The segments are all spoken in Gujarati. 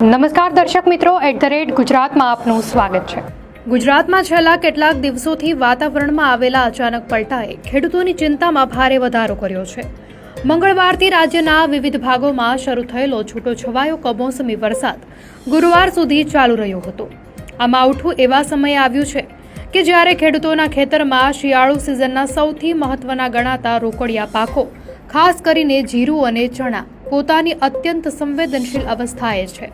નમસ્કાર દર્શક મિત્રો, @ગુજરાતમાં આપનું સ્વાગત છે। ગુજરાતમાં છેલ્લા કેટલાક દિવસોથી વાતાવરણમાં આવેલા અચાનક પલટાએ ખેડૂતોની ચિંતામાં ભારે વધારો કર્યો છે। મંગળવારથી રાજ્યના વિવિધ ભાગોમાં શરૂ થયેલો છૂટોછવાયો કમોસમી વરસાદ ગુરુવાર સુધી ચાલુ રહ્યો હતો। આ માવઠું એવા સમયે આવ્યું છે કે જ્યારે ખેડૂતોના ખેતરમાં શિયાળુ સિઝનના સૌથી મહત્વના ગણાતા રોકડિયા પાકો, ખાસ કરીને જીરું અને ચણા, પોતાની અત્યંત સંવેદનશીલ અવસ્થાએ છે।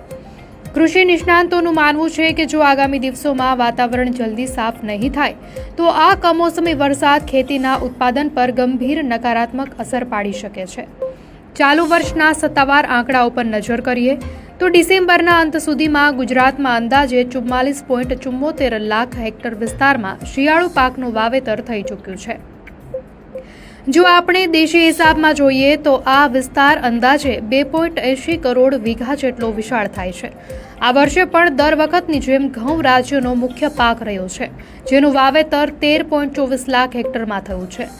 કૃષિ નિષ્ણાંતોનું માનવું છે કે જો આગામી દિવસોમાં વાતાવરણ જલ્દી સાફ નહીં થાય તો આ કમોસમી વરસાદ ખેતીના ઉત્પાદન પર ગંભીર નકારાત્મક અસર પાડી શકે છે। ચાલુ વર્ષના સત્તાવાર આંકડાઓ પર નજર કરીએ તો ડિસેમ્બરના અંત સુધીમાં ગુજરાતમાં અંદાજે 44.74 લાખ હેક્ટર વિસ્તારમાં શિયાળુ પાકનું વાવેતર થઈ ચૂક્યું છે। જો આપણે દેશી હિસાબમાં જોઈએ તો આ વિસ્તાર અંદાજે 2.80 કરોડ વીઘા જેટલો વિશાળ થાય છે। આ વર્ષે પણ દર વખતની જેમ ઘઉં રાજ્યનો મુખ્ય પાક રહ્યો છે, જેનું વાવેતર 13.24 લાખ હેક્ટરમાં થયું છે।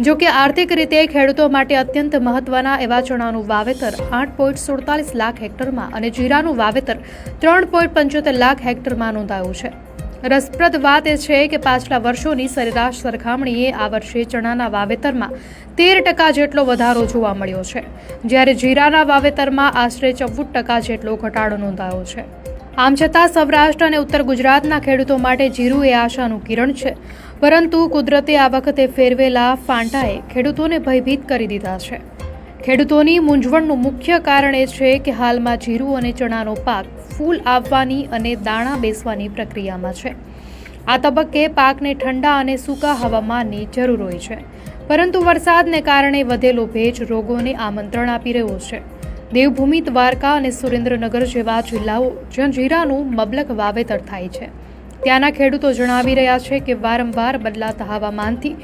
જો કે આર્થિક રીતે ખેડૂતો માટે અત્યંત મહત્વના એવા ચણાનું વાવેતર 8.47 લાખ હેક્ટરમાં અને જીરાનું વાવેતર 3.75 લાખ હેક્ટરમાં નોંધાયું છે। રસપ્રદ વાત એ છે કે પાછલા વર્ષોની સરેરાશ સરખામણીએ આ વર્ષે ચણાના વાવેતરમાં 13% જેટલો વધારો જોવા મળ્યો છે, જ્યારે જીરાના વાવેતરમાં આશરે 14% જેટલો ઘટાડો નોંધાયો છે। આમ છતાં સૌરાષ્ટ્ર અને ઉત્તર ગુજરાતના ખેડૂતો માટે જીરું એ આશાનું કિરણ છે, પરંતુ કુદરતે આ વખતે ફેરવેલા ફાંટાએ ખેડૂતોને ભયભીત કરી દીધા છે। ખેડૂતોની મૂંઝવણનું મુખ્ય કારણ એ છે કે હાલમાં જીરું અને ચણાનો પાક ફૂલ આવવાની અને દાણા બેસવાની પ્રક્રિયામાં છે। આ તબક્કે પાકને ઠંડા અને સૂકા હવામાનની જરૂર હોય છે, પરંતુ વરસાદને કારણે વધેલો ભેજ રોગોને આમંત્રણ આપી રહ્યો છે। દેવભૂમિ, દ્વારકા અને સુરેન્દ્રનગર જેવા જિલ્લાઓ જ્યાં જીરાનું મબલક વાવેતર થાય છે, ત્યાંના ખેડૂતો જણાવી રહ્યા છે કે વારંવાર બદલાતા હવામાનથી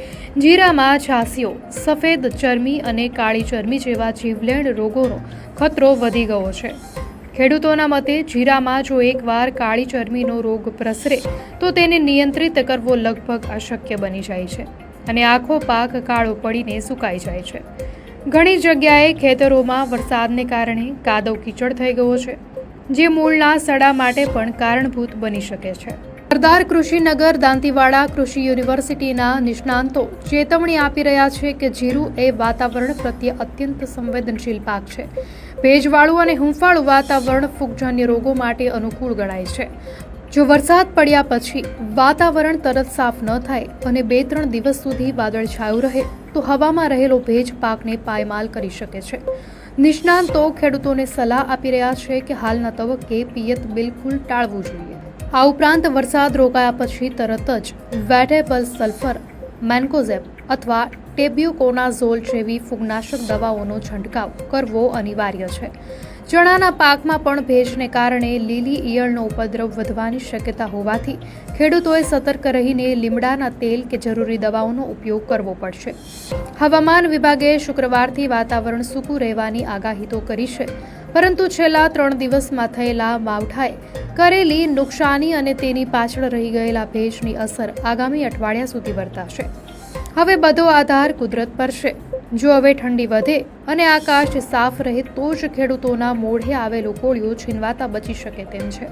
જીરામાં છાસિયો, સફેદ ચરમી અને કાળી ચરમી જેવા જીવલેણ રોગોનો ખતરો વધી ગયો છે। ખેડૂતોના મતે જીરામાં જો એકવાર કાળી ચરમીનો રોગ પ્રસરે તો તેને નિયંત્રિત કરવો લગભગ અશક્ય બની જાય છે અને આખો પાક કાળો પડીને સુકાઈ જાય છે। ઘણી જગ્યાએ ખેતરોમાં વરસાદને કારણે કાદવ કીચડ થઈ ગયો છે, જે મૂળના સડા માટે પણ કારણભૂત બની શકે છે। સરદાર કૃષિનગર દાંતીવાડા કૃષિ યુનિવર્સિટીના નિષ્ણાંતો ચેતવણી આપી રહ્યા છે કે જીરું એ વાતાવરણ પ્રત્યે અત્યંત સંવેદનશીલ પાક છે। ભેજવાળું અને હૂંફાળું વાતાવરણ ફૂગજન્ય રોગો માટે અનુકૂળ ગણાય છે। જો વરસાદ પડ્યા પછી વાતાવરણ તરત સાફ ન થાય અને 2-3 દિવસ સુધી વાદળછાયું રહે તો હવામાં રહેલો ભેજ પાકને પાયમાલ કરી શકે છે। નિષ્ણાંતો ખેડૂતોને સલાહ આપી રહ્યા છે કે હાલના તબક્કે પિયત બિલકુલ ટાળવું જોઈએ। આ ઉપરાંત વરસાદ રોકાયા પછી તરત જ વેટેબલ સલ્ફર, મેન્કોઝેબ અથવા ટેબ્યુકોનાઝોલ જેવી ફૂગનાશક દવાઓનો છંટકાવ કરવો અનિવાર્ય છે। ચણાના પાકમાં પણ ભેજને કારણે લીલી ઈયળનો ઉપદ્રવ વધવાની શક્યતા હોવાથી ખેડૂતોએ સતર્ક રહીને લીમડાના તેલ કે જરૂરી દવાઓનો ઉપયોગ કરવો પડશે। હવામાન વિભાગે શુક્રવારથી વાતાવરણ સૂકું રહેવાની આગાહી તો કરી છે, પરંતુ છેલ્લા 3 દિવસમાં થયેલા માવઠાએ કરેલી નુકસાની અને તેની પાછળ રહી ગયેલા ભેજની અસર આગામી અઠવાડિયા સુધી વર્તાશે। હવે બધો આધાર કુદરત પર છે। જો હવે ઠંડી વધે અને આકાશ સાફ રહે તો જ ખેડૂતોના મોઢે આવેલો કોળિયો છીનવાતા બચી શકે તેમ છે।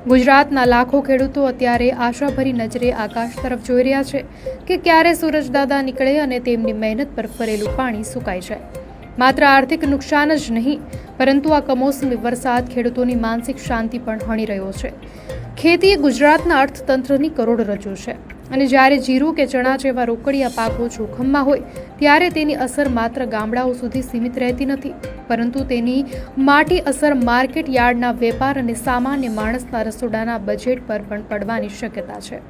ગુજરાતના લાખો ખેડૂતો અત્યારે આશાભરી નજરે આકાશ તરફ જોઈ રહ્યા છે કે ક્યારે સૂરજદાદા નીકળે અને તેમની મહેનત પર ફરેલું પાણી સુકાઈ જાય। માત્ર આર્થિક નુકસાન જ નહીં, પરંતુ આ કમોસમી વરસાદ ખેડૂતોની માનસિક શાંતિ પણ હણી રહ્યો છે। ખેતી એ ગુજરાતના અર્થતંત્રની કરોડરજ્જુ છે અને જ્યારે જીરું કે ચણા જેવા રોકડિયા પાકો જોખમમાં હોય ત્યારે તેની અસર માત્ર ગામડાઓ સુધી સીમિત રહેતી નથી, પરંતુ તેની માઠી અસર માર્કેટ યાર્ડના વેપાર અને સામાન્ય માણસના રસોડાના બજેટ પર પણ પડવાની શક્યતા છે।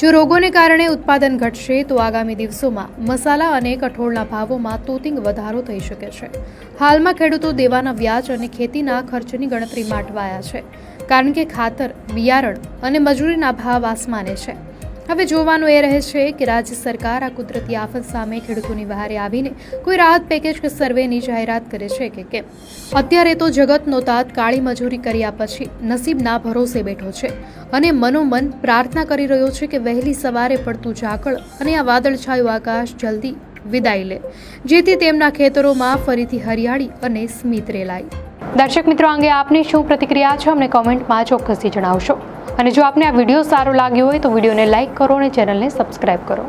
જો રોગોને કારણે ઉત્પાદન ઘટશે તો આગામી દિવસોમાં મસાલા અને કઠોળના ભાવોમાં તોતિંગ વધારો થઈ શકે છે। હાલમાં ખેડૂતો દેવાના વ્યાજ અને ખેતીના ખર્ચની ગણતરીમાં અટવાયા છે, કારણ કે ખાતર, બિયારણ અને મજૂરીના ભાવ આસમાને છે। હવે જોવાનું એ રહે છે કે રાજ્ય સરકાર આ કુદરતી આફત સામે ખેડૂતોની વહારે આવીને કોઈ રાહત પેકેજ કે સર્વેની જાહેરાત કરે છે કે કેમ। અત્યારે તો જગતનો તાત કાળી મજૂરી કર્યા પછી નસીબના ભરોસે બેઠો છે અને મનોમન પ્રાર્થના કરી રહ્યો છે કે વહેલી સવારે પડતું ઝાકળ અને આ વાદળછાયું આકાશ જલ્દી વિદાય લે, જેથી તેમના ખેતરોમાં ફરીથી હરિયાળી અને સ્મિત રેલાય. દર્શક મિત્રો, અંગે આપની શું પ્રતિક્રિયા છે અમને કોમેન્ટમાં ચોક્કસથી જણાવશો. અને જો આપને આ વિડીયો સારો લાગ્યો હોય તો વિડીયોને લાઇક કરો અને ચેનલને સબસ્ક્રાઇબ કરો.